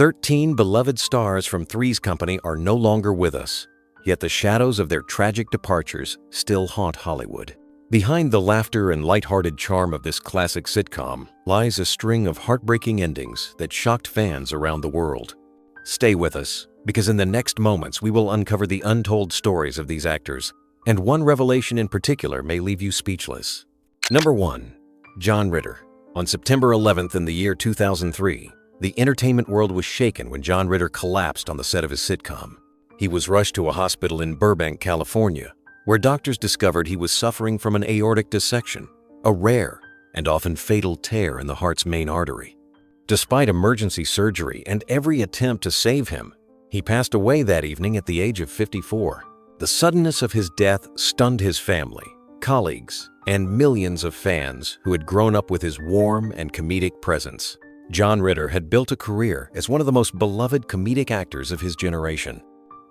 13 beloved stars from Three's Company are no longer with us, yet the shadows of their tragic departures still haunt Hollywood. Behind the laughter and lighthearted charm of this classic sitcom lies a string of heartbreaking endings that shocked fans around the world. Stay with us, because in the next moments we will uncover the untold stories of these actors, and one revelation in particular may leave you speechless. Number 1. John Ritter. On September 11th in the year 2003, the entertainment world was shaken when John Ritter collapsed on the set of his sitcom. He was rushed to a hospital in Burbank, California, where doctors discovered he was suffering from an aortic dissection, a rare and often fatal tear in the heart's main artery. Despite emergency surgery and every attempt to save him, he passed away that evening at the age of 54. The suddenness of his death stunned his family, colleagues, and millions of fans who had grown up with his warm and comedic presence. John Ritter had built a career as one of the most beloved comedic actors of his generation.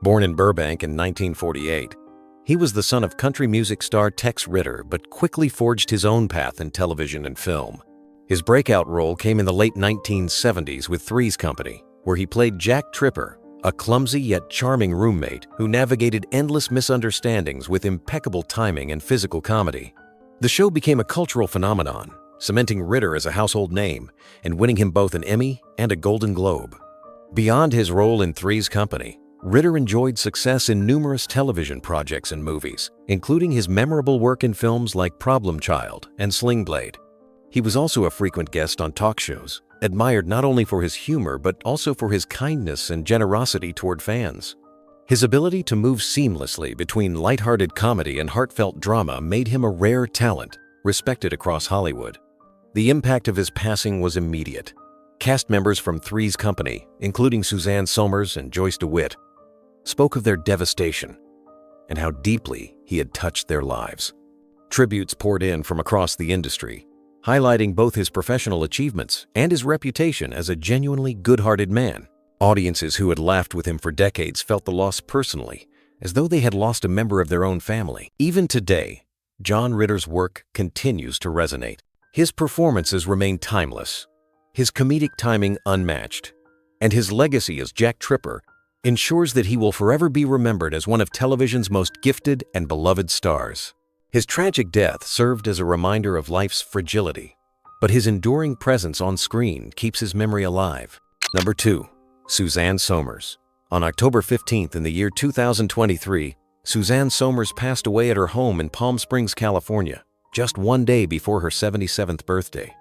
Born in Burbank in 1948, he was the son of country music star Tex Ritter, but quickly forged his own path in television and film. His breakout role came in the late 1970s with Three's Company, where he played Jack Tripper, a clumsy yet charming roommate who navigated endless misunderstandings with impeccable timing and physical comedy. The show became a cultural phenomenon, cementing Ritter as a household name and winning him both an Emmy and a Golden Globe. Beyond his role in Three's Company, Ritter enjoyed success in numerous television projects and movies, including his memorable work in films like Problem Child and Sling Blade. He was also a frequent guest on talk shows, admired not only for his humor but also for his kindness and generosity toward fans. His ability to move seamlessly between lighthearted comedy and heartfelt drama made him a rare talent, respected across Hollywood. The impact of his passing was immediate. Cast members from Three's Company, including Suzanne Somers and Joyce DeWitt, spoke of their devastation and how deeply he had touched their lives. Tributes poured in from across the industry, highlighting both his professional achievements and his reputation as a genuinely good-hearted man. Audiences who had laughed with him for decades felt the loss personally, as though they had lost a member of their own family. Even today, John Ritter's work continues to resonate. His performances remain timeless, his comedic timing unmatched, and his legacy as Jack Tripper ensures that he will forever be remembered as one of television's most gifted and beloved stars. His tragic death served as a reminder of life's fragility, but his enduring presence on screen keeps his memory alive. Number 2. Suzanne Somers. On October 15th in the year 2023, Suzanne Somers passed away at her home in Palm Springs, California, just one day before her 77th birthday.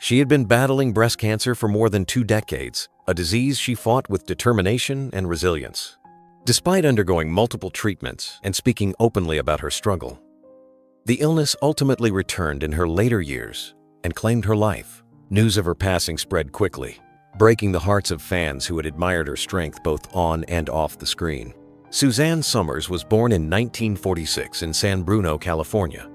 She had been battling breast cancer for more than 2 decades, a disease she fought with determination and resilience. Despite undergoing multiple treatments and speaking openly about her struggle, the illness ultimately returned in her later years and claimed her life. News of her passing spread quickly, breaking the hearts of fans who had admired her strength both on and off the screen. Suzanne Somers was born in 1946 in San Bruno, California.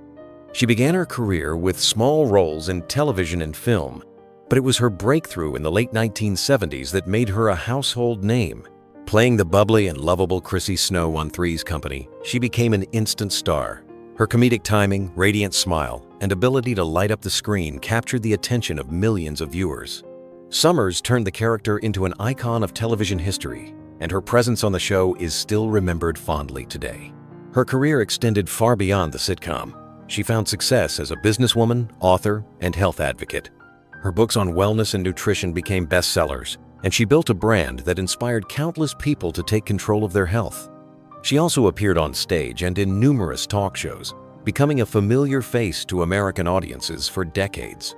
She began her career with small roles in television and film, but it was her breakthrough in the late 1970s that made her a household name. Playing the bubbly and lovable Chrissy Snow on Three's Company, she became an instant star. Her comedic timing, radiant smile, and ability to light up the screen captured the attention of millions of viewers. Somers turned the character into an icon of television history, and her presence on the show is still remembered fondly today. Her career extended far beyond the sitcom. She found success as a businesswoman, author, and health advocate. Her books on wellness and nutrition became bestsellers, and she built a brand that inspired countless people to take control of their health. She also appeared on stage and in numerous talk shows, becoming a familiar face to American audiences for decades.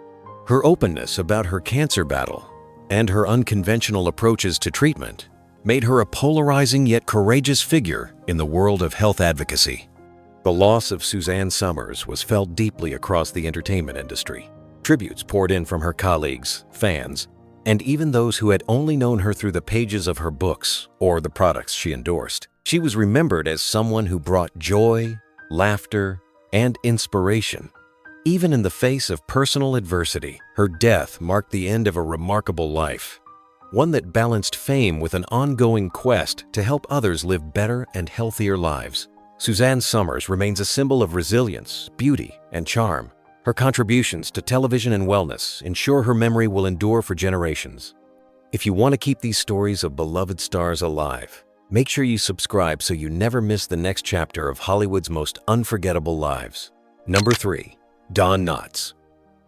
Her openness about her cancer battle and her unconventional approaches to treatment made her a polarizing yet courageous figure in the world of health advocacy. The loss of Suzanne Somers was felt deeply across the entertainment industry. Tributes poured in from her colleagues, fans, and even those who had only known her through the pages of her books or the products she endorsed. She was remembered as someone who brought joy, laughter, and inspiration. Even in the face of personal adversity, her death marked the end of a remarkable life, one that balanced fame with an ongoing quest to help others live better and healthier lives. Suzanne Somers remains a symbol of resilience, beauty, and charm. Her contributions to television and wellness ensure her memory will endure for generations. If you want to keep these stories of beloved stars alive, make sure you subscribe so you never miss the next chapter of Hollywood's most unforgettable lives. Number 3. Don Knotts.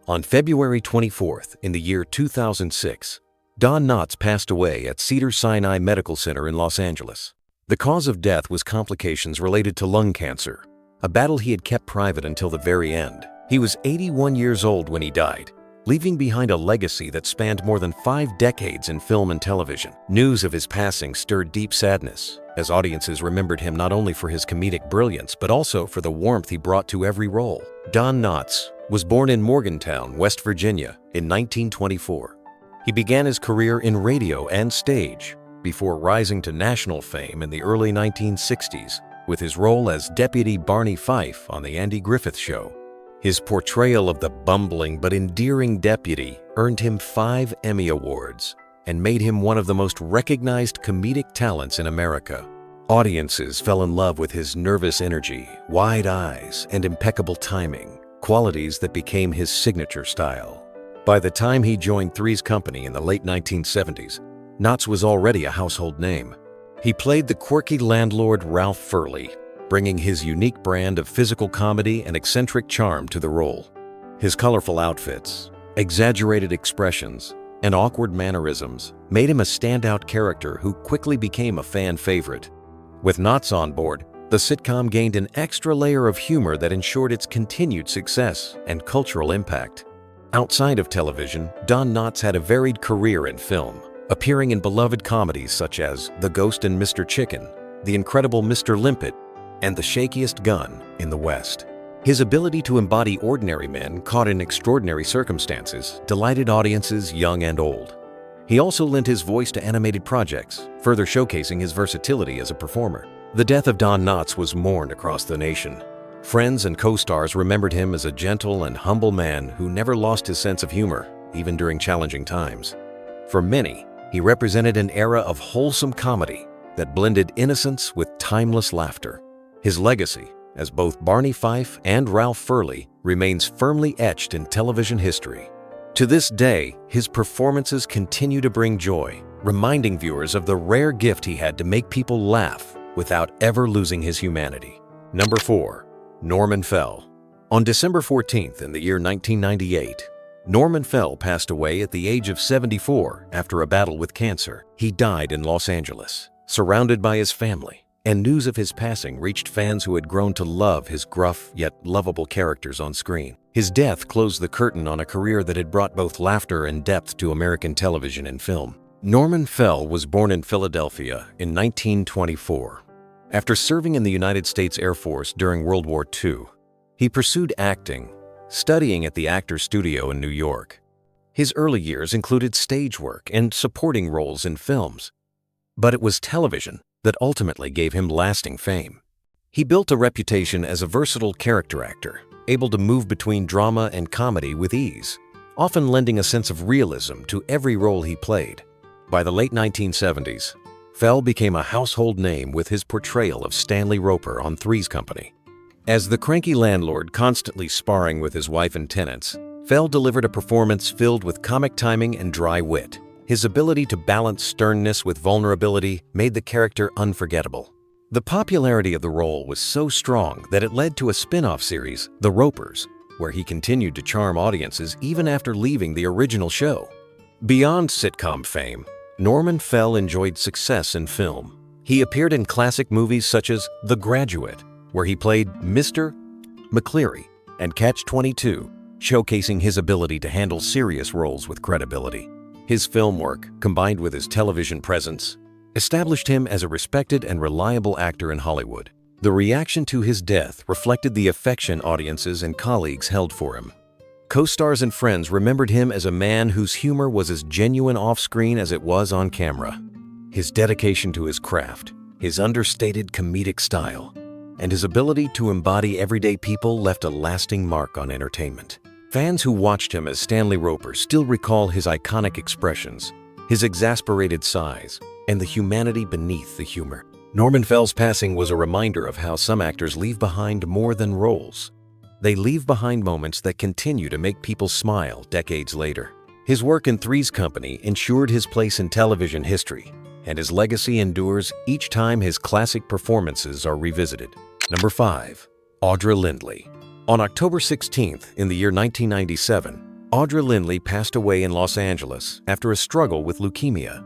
On February 24th in the year 2006, Don Knotts passed away at Cedars-Sinai Medical Center in Los Angeles. The cause of death was complications related to lung cancer, a battle he had kept private until the very end. He was 81 years old when he died, leaving behind a legacy that spanned more than 5 decades in film and television. News of his passing stirred deep sadness, as audiences remembered him not only for his comedic brilliance but also for the warmth he brought to every role. Don Knotts was born in Morgantown, West Virginia, in 1924. He began his career in radio and stage before rising to national fame in the early 1960s with his role as Deputy Barney Fife on The Andy Griffith Show. His portrayal of the bumbling but endearing deputy earned him 5 Emmy Awards and made him one of the most recognized comedic talents in America. Audiences fell in love with his nervous energy, wide eyes, and impeccable timing, qualities that became his signature style. By the time he joined Three's Company in the late 1970s, Knotts was already a household name. He played the quirky landlord Ralph Furley, bringing his unique brand of physical comedy and eccentric charm to the role. His colorful outfits, exaggerated expressions, and awkward mannerisms made him a standout character who quickly became a fan favorite. With Knotts on board, the sitcom gained an extra layer of humor that ensured its continued success and cultural impact. Outside of television, Don Knotts had a varied career in film, appearing in beloved comedies such as The Ghost and Mr. Chicken, The Incredible Mr. Limpet, and The Shakiest Gun in the West. His ability to embody ordinary men caught in extraordinary circumstances delighted audiences young and old. He also lent his voice to animated projects, further showcasing his versatility as a performer. The death of Don Knotts was mourned across the nation. Friends and co-stars remembered him as a gentle and humble man who never lost his sense of humor, even during challenging times. For many, he represented an era of wholesome comedy that blended innocence with timeless laughter. His legacy, as both Barney Fife and Ralph Furley, remains firmly etched in television history. To this day, his performances continue to bring joy, reminding viewers of the rare gift he had to make people laugh without ever losing his humanity. Number 4. Norman Fell. On December 14th in the year 1998, Norman Fell passed away at the age of 74 after a battle with cancer. He died in Los Angeles, surrounded by his family, and news of his passing reached fans who had grown to love his gruff yet lovable characters on screen. His death closed the curtain on a career that had brought both laughter and depth to American television and film. Norman Fell was born in Philadelphia in 1924. After serving in the United States Air Force during World War II, he pursued acting, studying at the Actors Studio in New York. His early years included stage work and supporting roles in films, but it was television that ultimately gave him lasting fame. He built a reputation as a versatile character actor, able to move between drama and comedy with ease, often lending a sense of realism to every role he played. By the late 1970s, Fell became a household name with his portrayal of Stanley Roper on Three's Company. As the cranky landlord constantly sparring with his wife and tenants, Fell delivered a performance filled with comic timing and dry wit. His ability to balance sternness with vulnerability made the character unforgettable. The popularity of the role was so strong that it led to a spin-off series, The Ropers, where he continued to charm audiences even after leaving the original show. Beyond sitcom fame, Norman Fell enjoyed success in film. He appeared in classic movies such as The Graduate, where he played Mr. McCleary, and Catch-22, showcasing his ability to handle serious roles with credibility. His film work, combined with his television presence, established him as a respected and reliable actor in Hollywood. The reaction to his death reflected the affection audiences and colleagues held for him. Co-stars and friends remembered him as a man whose humor was as genuine off-screen as it was on camera. His dedication to his craft, his understated comedic style, and his ability to embody everyday people left a lasting mark on entertainment. Fans who watched him as Stanley Roper still recall his iconic expressions, his exasperated sighs, and the humanity beneath the humor. Norman Fell's passing was a reminder of how some actors leave behind more than roles. They leave behind moments that continue to make people smile decades later. His work in Three's Company ensured his place in television history, and his legacy endures each time his classic performances are revisited. Number 5. Audra Lindley. On October 16th in the year 1997, Audra Lindley passed away in Los Angeles after a struggle with leukemia.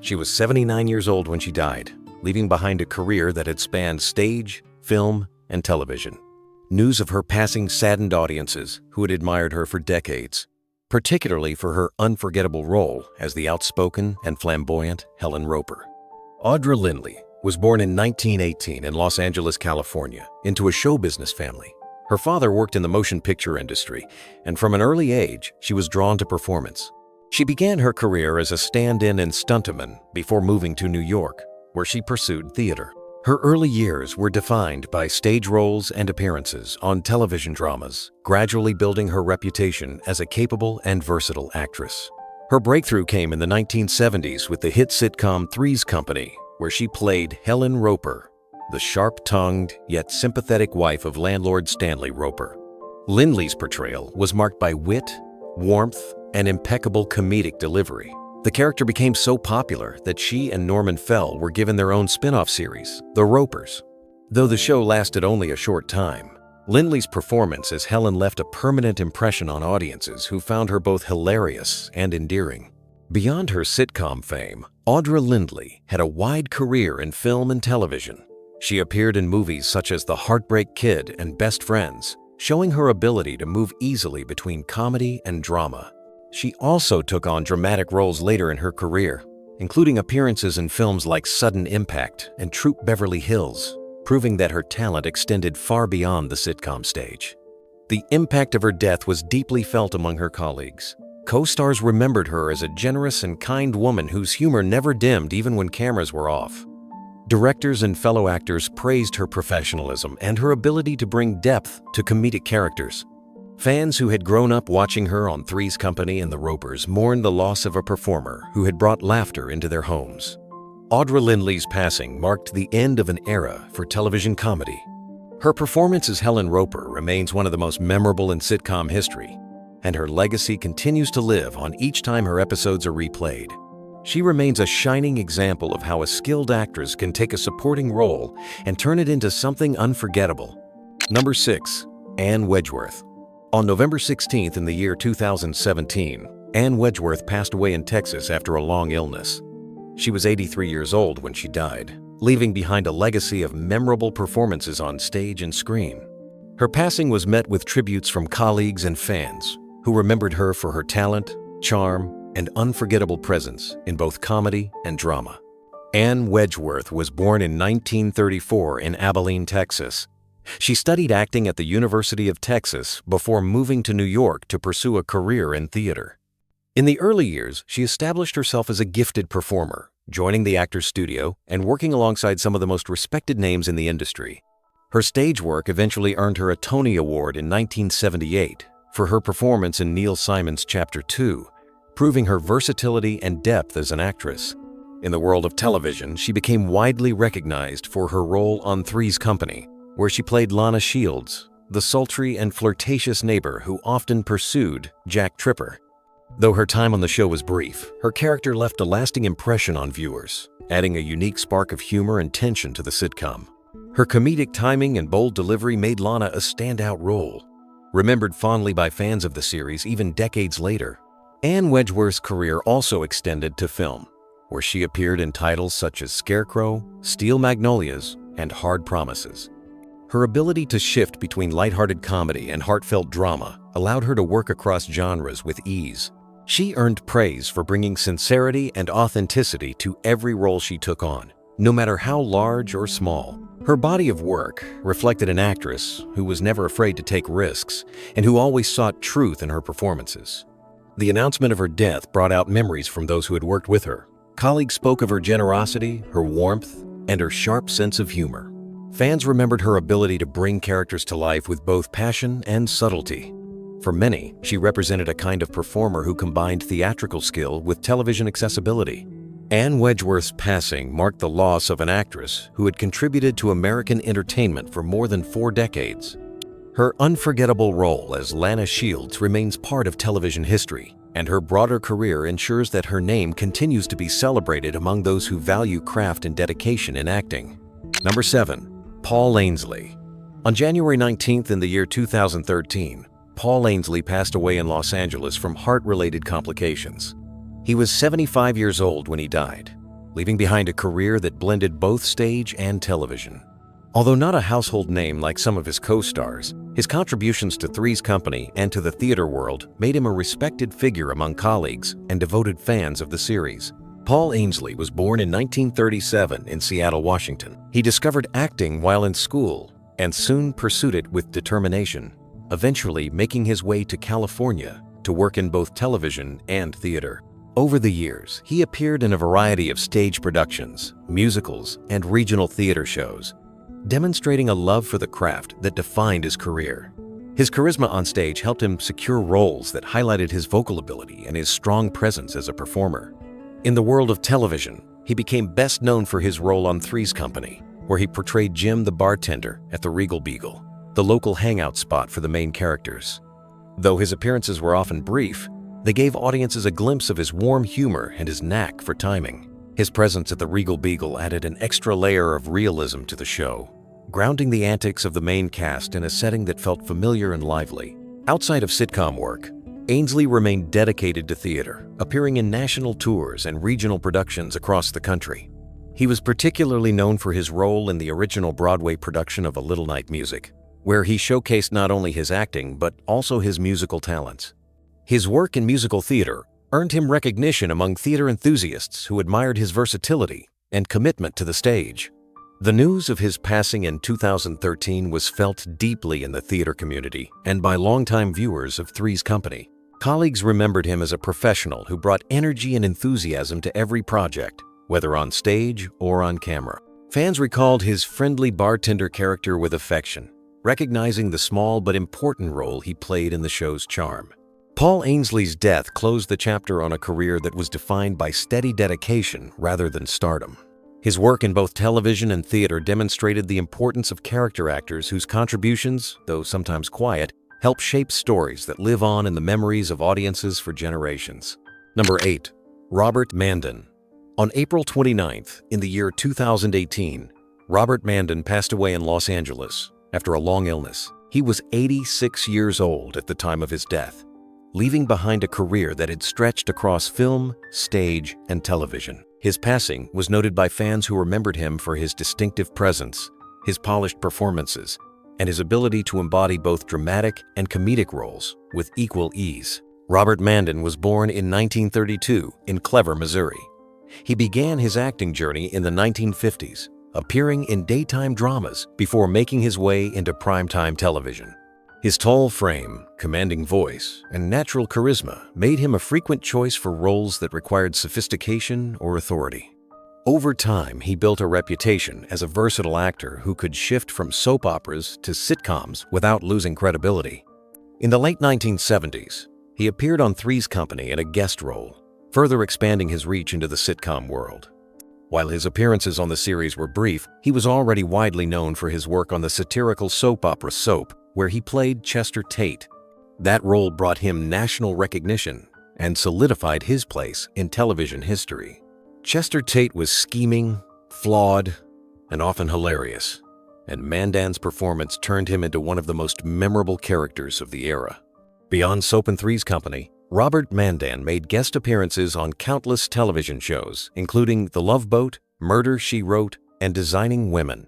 She was 79 years old when she died, leaving behind a career that had spanned stage, film, and television. News of her passing saddened audiences who had admired her for decades, particularly for her unforgettable role as the outspoken and flamboyant Helen Roper. Audra Lindley was born in 1918 in Los Angeles, California, into a show business family. Her father worked in the motion picture industry, and from an early age, she was drawn to performance. She began her career as a stand-in and stuntwoman before moving to New York, where she pursued theater. Her early years were defined by stage roles and appearances on television dramas, gradually building her reputation as a capable and versatile actress. Her breakthrough came in the 1970s with the hit sitcom Three's Company, where she played Helen Roper, the sharp-tongued yet sympathetic wife of landlord Stanley Roper. Lindley's portrayal was marked by wit, warmth, and impeccable comedic delivery. The character became so popular that she and Norman Fell were given their own spin-off series, The Ropers. Though the show lasted only a short time, Lindley's performance as Helen left a permanent impression on audiences who found her both hilarious and endearing. Beyond her sitcom fame, Audra Lindley had a wide career in film and television. She appeared in movies such as The Heartbreak Kid and Best Friends, showing her ability to move easily between comedy and drama. She also took on dramatic roles later in her career, including appearances in films like Sudden Impact and Troop Beverly Hills, proving that her talent extended far beyond the sitcom stage. The impact of her death was deeply felt among her colleagues. Co-stars remembered her as a generous and kind woman whose humor never dimmed even when cameras were off. Directors and fellow actors praised her professionalism and her ability to bring depth to comedic characters. Fans who had grown up watching her on Three's Company and The Ropers mourned the loss of a performer who had brought laughter into their homes. Audra Lindley's passing marked the end of an era for television comedy. Her performance as Helen Roper remains one of the most memorable in sitcom history, and her legacy continues to live on each time her episodes are replayed. She remains a shining example of how a skilled actress can take a supporting role and turn it into something unforgettable. Number 6. Anne Wedgeworth. On November 16th in the year 2017, Anne Wedgeworth passed away in Texas after a long illness. She was 83 years old when she died, leaving behind a legacy of memorable performances on stage and screen. Her passing was met with tributes from colleagues and fans who remembered her for her talent, charm, and unforgettable presence in both comedy and drama. Anne Wedgeworth was born in 1934 in Abilene, Texas. She studied acting at the University of Texas before moving to New York to pursue a career in theater. In the early years, she established herself as a gifted performer, joining the Actors Studio and working alongside some of the most respected names in the industry. Her stage work eventually earned her a Tony Award in 1978 for her performance in Neil Simon's Chapter 2, proving her versatility and depth as an actress. In the world of television, she became widely recognized for her role on Three's Company, where she played Lana Shields, the sultry and flirtatious neighbor who often pursued Jack Tripper. Though her time on the show was brief, her character left a lasting impression on viewers, adding a unique spark of humor and tension to the sitcom. Her comedic timing and bold delivery made Lana a standout role, remembered fondly by fans of the series even decades later. Anne Wedgeworth's career also extended to film, where she appeared in titles such as Scarecrow, Steel Magnolias, and Hard Promises. Her ability to shift between lighthearted comedy and heartfelt drama allowed her to work across genres with ease. She earned praise for bringing sincerity and authenticity to every role she took on, no matter how large or small. Her body of work reflected an actress who was never afraid to take risks and who always sought truth in her performances. The announcement of her death brought out memories from those who had worked with her. Colleagues spoke of her generosity, her warmth, and her sharp sense of humor. Fans remembered her ability to bring characters to life with both passion and subtlety. For many, she represented a kind of performer who combined theatrical skill with television accessibility. Anne Wedgeworth's passing marked the loss of an actress who had contributed to American entertainment for more than 4 decades. Her unforgettable role as Lana Shields remains part of television history, and her broader career ensures that her name continues to be celebrated among those who value craft and dedication in acting. Number 7. Paul Ainsley. On January 19th in the year 2013, Paul Ainsley passed away in Los Angeles from heart-related complications. He was 75 years old when he died, leaving behind a career that blended both stage and television. Although not a household name like some of his co-stars, his contributions to Three's Company and to the theater world made him a respected figure among colleagues and devoted fans of the series. Paul Ainsley was born in 1937 in Seattle, Washington. He discovered acting while in school and soon pursued it with determination, eventually making his way to California to work in both television and theater. Over the years, he appeared in a variety of stage productions, musicals, and regional theater shows, demonstrating a love for the craft that defined his career. His charisma on stage helped him secure roles that highlighted his vocal ability and his strong presence as a performer. In the world of television, he became best known for his role on Three's Company, where he portrayed Jim the bartender at the Regal Beagle, the local hangout spot for the main characters. Though his appearances were often brief, they gave audiences a glimpse of his warm humor and his knack for timing. His presence at the Regal Beagle added an extra layer of realism to the show, grounding the antics of the main cast in a setting that felt familiar and lively. Outside of sitcom work, Ainsley remained dedicated to theater, appearing in national tours and regional productions across the country. He was particularly known for his role in the original Broadway production of A Little Night Music, where he showcased not only his acting but also his musical talents. His work in musical theater earned him recognition among theater enthusiasts who admired his versatility and commitment to the stage. The news of his passing in 2013 was felt deeply in the theater community and by longtime viewers of Three's Company. Colleagues remembered him as a professional who brought energy and enthusiasm to every project, whether on stage or on camera. Fans recalled his friendly bartender character with affection, recognizing the small but important role he played in the show's charm. Paul Ainsley's death closed the chapter on a career that was defined by steady dedication rather than stardom. His work in both television and theater demonstrated the importance of character actors whose contributions, though sometimes quiet, help shape stories that live on in the memories of audiences for generations. Number 8. Robert Mandan. On April 29th in the year 2018, Robert Mandan passed away in Los Angeles after a long illness. He was 86 years old at the time of his death, leaving behind a career that had stretched across film, stage, and television. His passing was noted by fans who remembered him for his distinctive presence, his polished performances, and his ability to embody both dramatic and comedic roles with equal ease. Robert Mandan was born in 1932 in Clever, Missouri. He began his acting journey in the 1950s, appearing in daytime dramas before making his way into primetime television. His tall frame, commanding voice, and natural charisma made him a frequent choice for roles that required sophistication or authority. Over time, he built a reputation as a versatile actor who could shift from soap operas to sitcoms without losing credibility. In the late 1970s, he appeared on Three's Company in a guest role, further expanding his reach into the sitcom world. While his appearances on the series were brief, he was already widely known for his work on the satirical soap opera Soap, where he played Chester Tate. That role brought him national recognition and solidified his place in television history. Chester Tate was scheming, flawed, and often hilarious, and Mandan's performance turned him into one of the most memorable characters of the era. Beyond Soap and Three's Company, Robert Mandan made guest appearances on countless television shows, including The Love Boat, Murder, She Wrote, and Designing Women.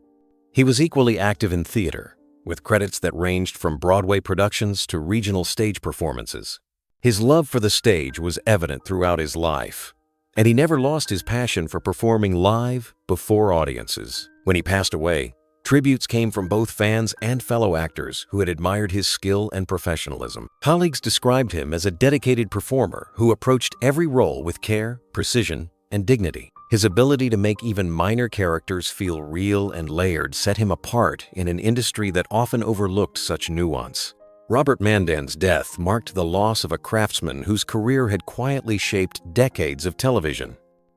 He was equally active in theater, with credits that ranged from Broadway productions to regional stage performances. His love for the stage was evident throughout his life, and he never lost his passion for performing live before audiences. When he passed away, tributes came from both fans and fellow actors who had admired his skill and professionalism. Colleagues described him as a dedicated performer who approached every role with care, precision, and dignity. His ability to make even minor characters feel real and layered set him apart in an industry that often overlooked such nuance. Robert Mandan's death marked the loss of a craftsman whose career had quietly shaped decades of television.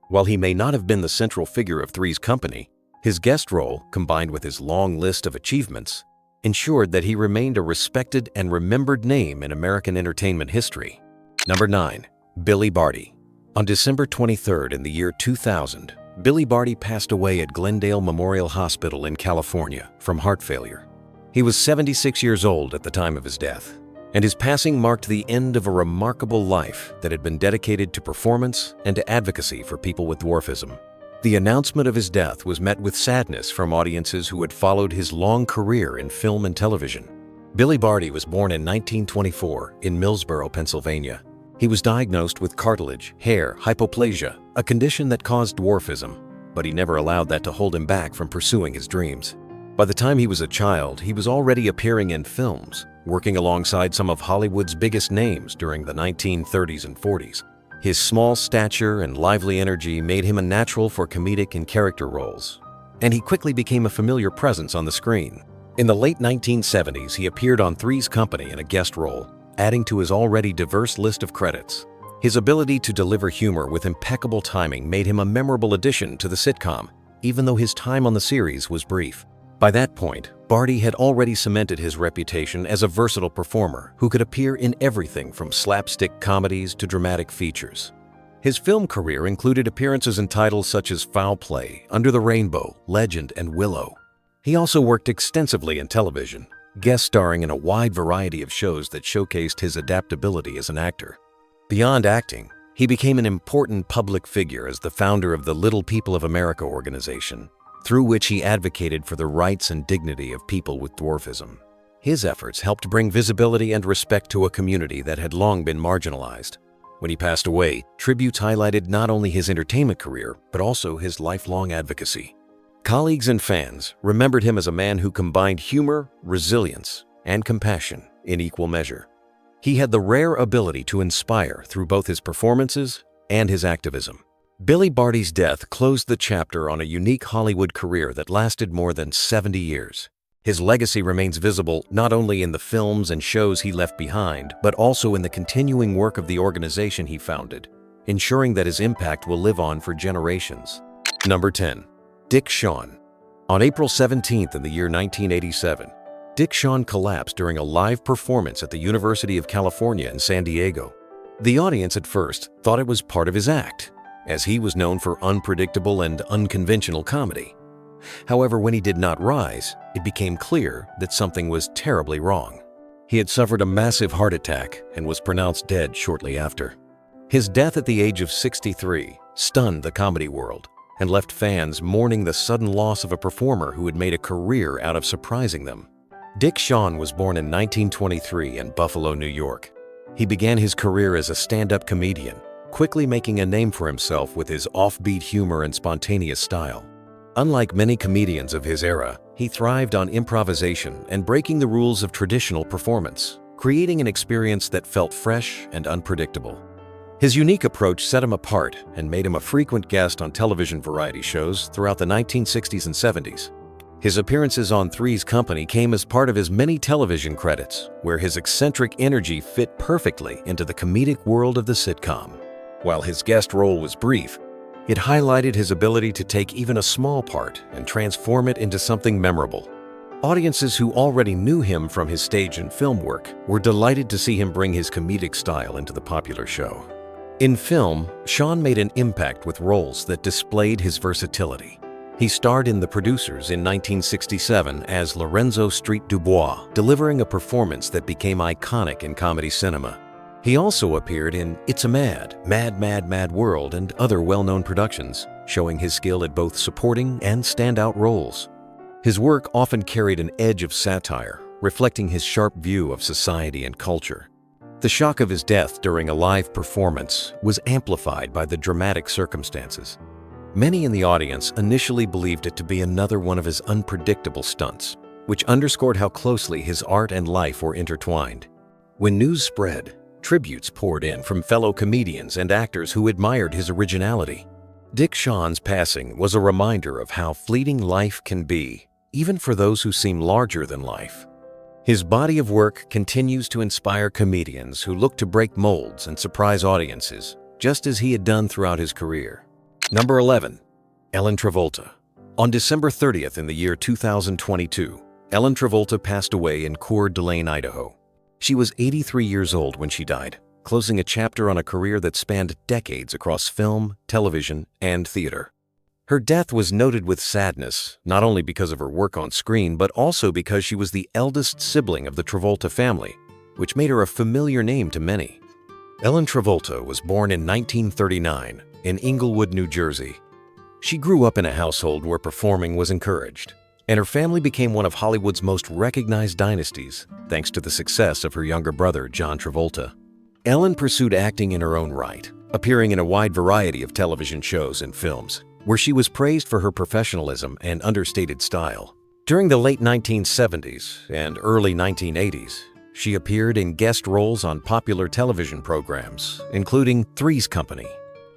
While he may not have been the central figure of Three's Company, his guest role, combined with his long list of achievements, ensured that he remained a respected and remembered name in American entertainment history. Number 9. Billy Barty. On December 23rd in the year 2000, Billy Barty passed away at Glendale Memorial Hospital in California from heart failure. He was 76 years old at the time of his death, and his passing marked the end of a remarkable life that had been dedicated to performance and to advocacy for people with dwarfism. The announcement of his death was met with sadness from audiences who had followed his long career in film and television. Billy Barty was born in 1924 in Millsboro, Pennsylvania. He was diagnosed with cartilage, hair, hypoplasia, a condition that caused dwarfism, but he never allowed that to hold him back from pursuing his dreams. By the time he was a child, he was already appearing in films, working alongside some of Hollywood's biggest names during the 1930s and 40s. His small stature and lively energy made him a natural for comedic and character roles, and he quickly became a familiar presence on the screen. In the late 1970s, he appeared on Three's Company in a guest role, adding to his already diverse list of credits. His ability to deliver humor with impeccable timing made him a memorable addition to the sitcom, even though his time on the series was brief. By that point, Barty had already cemented his reputation as a versatile performer who could appear in everything from slapstick comedies to dramatic features. His film career included appearances in titles such as Foul Play, Under the Rainbow, Legend, and Willow. He also worked extensively in television, guest starring in a wide variety of shows that showcased his adaptability as an actor. Beyond acting, he became an important public figure as the founder of the Little People of America organization, through which he advocated for the rights and dignity of people with dwarfism. His efforts helped bring visibility and respect to a community that had long been marginalized. When he passed away, tributes highlighted not only his entertainment career, but also his lifelong advocacy. Colleagues and fans remembered him as a man who combined humor, resilience, and compassion in equal measure. He had the rare ability to inspire through both his performances and his activism. Billy Barty's death closed the chapter on a unique Hollywood career that lasted more than 70 years. His legacy remains visible not only in the films and shows he left behind, but also in the continuing work of the organization he founded, ensuring that his impact will live on for generations. Number 10. Dick Shawn. On April 17th in the year 1987, Dick Shawn collapsed during a live performance at the University of California in San Diego. The audience at first thought it was part of his act, as he was known for unpredictable and unconventional comedy. However, when he did not rise, it became clear that something was terribly wrong. He had suffered a massive heart attack and was pronounced dead shortly after. His death at the age of 63 stunned the comedy world and left fans mourning the sudden loss of a performer who had made a career out of surprising them. Dick Shawn was born in 1923 in Buffalo, New York. He began his career as a stand-up comedian, quickly making a name for himself with his offbeat humor and spontaneous style. Unlike many comedians of his era, he thrived on improvisation and breaking the rules of traditional performance, creating an experience that felt fresh and unpredictable. His unique approach set him apart and made him a frequent guest on television variety shows throughout the 1960s and 70s. His appearances on Three's Company came as part of his many television credits, where his eccentric energy fit perfectly into the comedic world of the sitcom. While his guest role was brief, it highlighted his ability to take even a small part and transform it into something memorable. Audiences who already knew him from his stage and film work were delighted to see him bring his comedic style into the popular show. In film, Shawn made an impact with roles that displayed his versatility. He starred in The Producers in 1967 as Lorenzo Street Dubois, delivering a performance that became iconic in comedy cinema. He also appeared in It's a Mad, Mad, Mad, Mad World and other well-known productions, showing his skill at both supporting and standout roles. His work often carried an edge of satire, reflecting his sharp view of society and culture. The shock of his death during a live performance was amplified by the dramatic circumstances. Many in the audience initially believed it to be another one of his unpredictable stunts, which underscored how closely his art and life were intertwined. When news spread, tributes poured in from fellow comedians and actors who admired his originality. Dick Shawn's passing was a reminder of how fleeting life can be, even for those who seem larger than life. His body of work continues to inspire comedians who look to break molds and surprise audiences, just as he had done throughout his career. Number 11. Ellen Travolta. On December 30th in the year 2022, Ellen Travolta passed away in Coeur d'Alene, Idaho. She was 83 years old when she died, closing a chapter on a career that spanned decades across film, television, and theater. Her death was noted with sadness, not only because of her work on screen, but also because she was the eldest sibling of the Travolta family, which made her a familiar name to many. Ellen Travolta was born in 1939 in Englewood, New Jersey. She grew up in a household where performing was encouraged, and her family became one of Hollywood's most recognized dynasties thanks to the success of her younger brother, John Travolta. Ellen pursued acting in her own right, appearing in a wide variety of television shows and films, where she was praised for her professionalism and understated style. During the late 1970s and early 1980s, she appeared in guest roles on popular television programs, including Three's Company.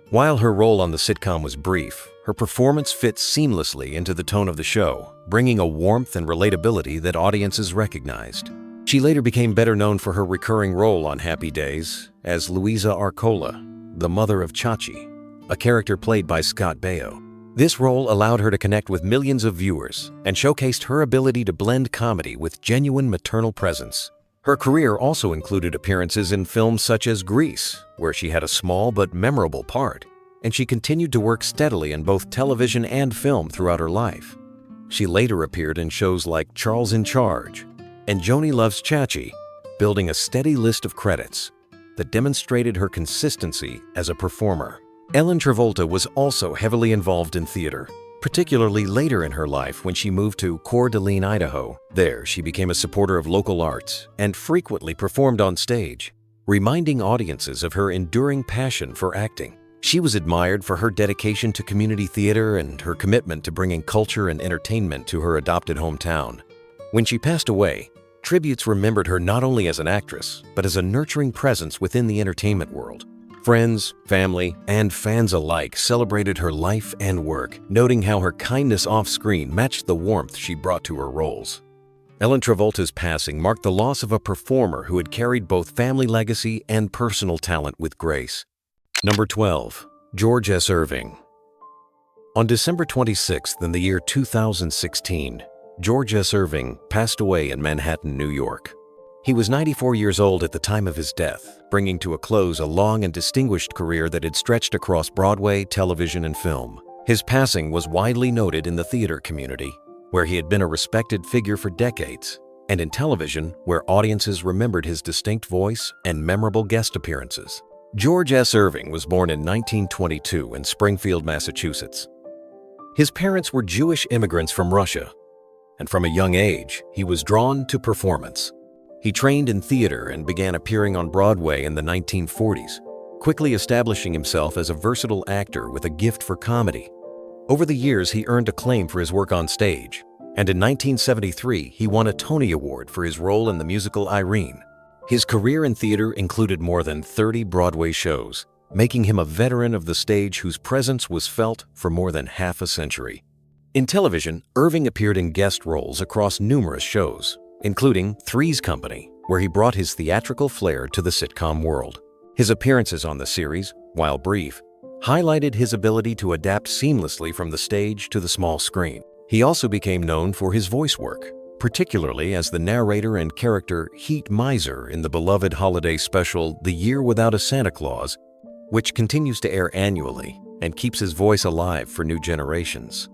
While her role on the sitcom was brief, her performance fit seamlessly into the tone of the show, bringing a warmth and relatability that audiences recognized. She later became better known for her recurring role on Happy Days as Louisa Arcola, the mother of Chachi, a character played by Scott Baio. This role allowed her to connect with millions of viewers and showcased her ability to blend comedy with genuine maternal presence. Her career also included appearances in films such as Grease, where she had a small but memorable part, and she continued to work steadily in both television and film throughout her life. She later appeared in shows like Charles in Charge and Joni Loves Chachi, building a steady list of credits that demonstrated her consistency as a performer. Ellen Travolta was also heavily involved in theater, particularly later in her life when she moved to Coeur d'Alene, Idaho. There, she became a supporter of local arts and frequently performed on stage, reminding audiences of her enduring passion for acting. She was admired for her dedication to community theater and her commitment to bringing culture and entertainment to her adopted hometown. When she passed away, tributes remembered her not only as an actress, but as a nurturing presence within the entertainment world. Friends, family, and fans alike celebrated her life and work, noting how her kindness off-screen matched the warmth she brought to her roles. Ellen Travolta's passing marked the loss of a performer who had carried both family legacy and personal talent with grace. Number 12. George S. Irving. On December 26th in the year 2016, George S. Irving passed away in Manhattan, New York. He was 94 years old at the time of his death, bringing to a close a long and distinguished career that had stretched across Broadway, television, and film. His passing was widely noted in the theater community, where he had been a respected figure for decades, and in television, where audiences remembered his distinct voice and memorable guest appearances. George S. Irving was born in 1922 in Springfield, Massachusetts. His parents were Jewish immigrants from Russia, and from a young age, he was drawn to performance. He trained in theater and began appearing on Broadway in the 1940s, quickly establishing himself as a versatile actor with a gift for comedy. Over the years, he earned acclaim for his work on stage, and in 1973, he won a Tony Award for his role in the musical Irene. His career in theater included more than 30 Broadway shows, making him a veteran of the stage whose presence was felt for more than half a century. In television, Irving appeared in guest roles across numerous shows, including Three's Company, where he brought his theatrical flair to the sitcom world. His appearances on the series, while brief, highlighted his ability to adapt seamlessly from the stage to the small screen. He also became known for his voice work, particularly as the narrator and character Heat Miser in the beloved holiday special The Year Without a Santa Claus, which continues to air annually and keeps his voice alive for new generations.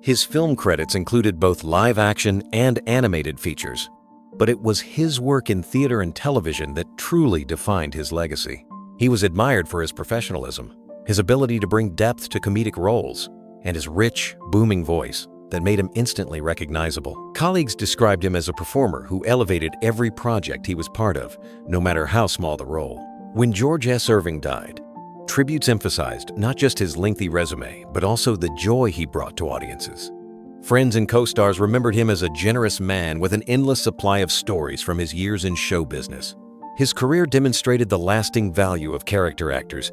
His film credits included both live-action and animated features, but it was his work in theater and television that truly defined his legacy. He was admired for his professionalism, his ability to bring depth to comedic roles, and his rich, booming voice that made him instantly recognizable. Colleagues described him as a performer who elevated every project he was part of, no matter how small the role. When George S. Irving died, tributes emphasized not just his lengthy resume, but also the joy he brought to audiences. Friends and co-stars remembered him as a generous man with an endless supply of stories from his years in show business. His career demonstrated the lasting value of character actors,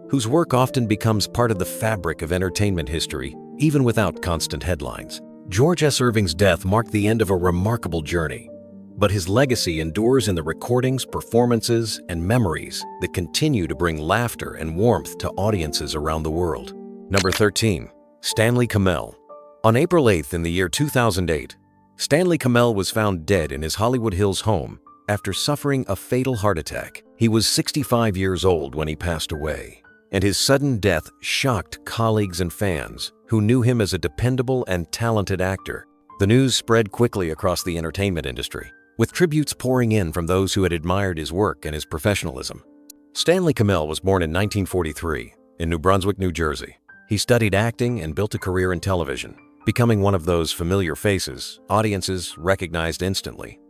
whose work often becomes part of the fabric of entertainment history, even without constant headlines. George S. Irving's death marked the end of a remarkable journey, but his legacy endures in the recordings, performances, and memories that continue to bring laughter and warmth to audiences around the world. Number 13. Stanley Kamel. On April 8th in the year 2008, Stanley Kamel was found dead in his Hollywood Hills home after suffering a fatal heart attack. He was 65 years old when he passed away, and his sudden death shocked colleagues and fans who knew him as a dependable and talented actor. The news spread quickly across the entertainment industry, with tributes pouring in from those who had admired his work and his professionalism. Stanley Kamel was born in 1943 in New Brunswick, New Jersey. He studied acting and built a career in television, becoming one of those familiar faces audiences recognized instantly.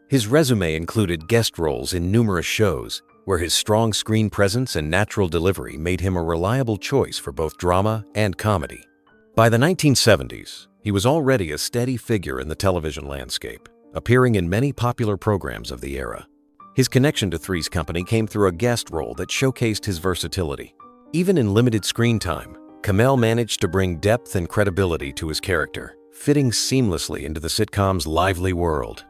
His resume included guest roles in numerous shows, where his strong screen presence and natural delivery made him a reliable choice for both drama and comedy. By the 1970s, he was already a steady figure in the television landscape, appearing in many popular programs of the era. His connection to Three's Company came through a guest role that showcased his versatility. Even in limited screen time, Kamel managed to bring depth and credibility to his character, fitting seamlessly into the sitcom's lively world.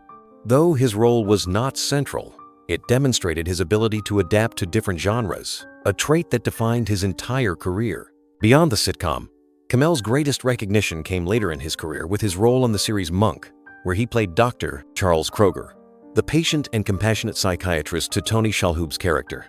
Though his role was not central, it demonstrated his ability to adapt to different genres, a trait that defined his entire career. Beyond the sitcom, Kamel's greatest recognition came later in his career with his role on the series Monk, where he played Dr. Charles Kroger, the patient and compassionate psychiatrist to Tony Shalhoub's character.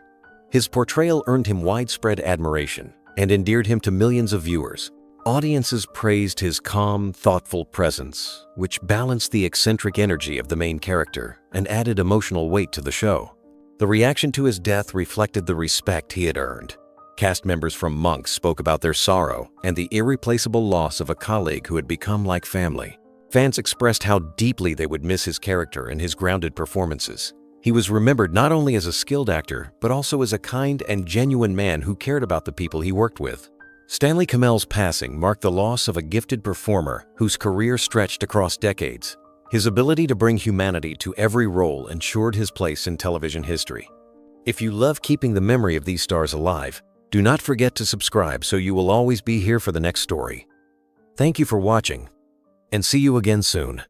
His portrayal earned him widespread admiration and endeared him to millions of viewers. Audiences praised his calm, thoughtful presence, which balanced the eccentric energy of the main character and added emotional weight to the show. The reaction to his death reflected the respect he had earned. Cast members from Monk spoke about their sorrow and the irreplaceable loss of a colleague who had become like family. Fans expressed how deeply they would miss his character and his grounded performances. He was remembered not only as a skilled actor, but also as a kind and genuine man who cared about the people he worked with. Stanley Kamel's passing marked the loss of a gifted performer whose career stretched across decades. His ability to bring humanity to every role ensured his place in television history. If you love keeping the memory of these stars alive, do not forget to subscribe so you will always be here for the next story. Thank you for watching, and see you again soon.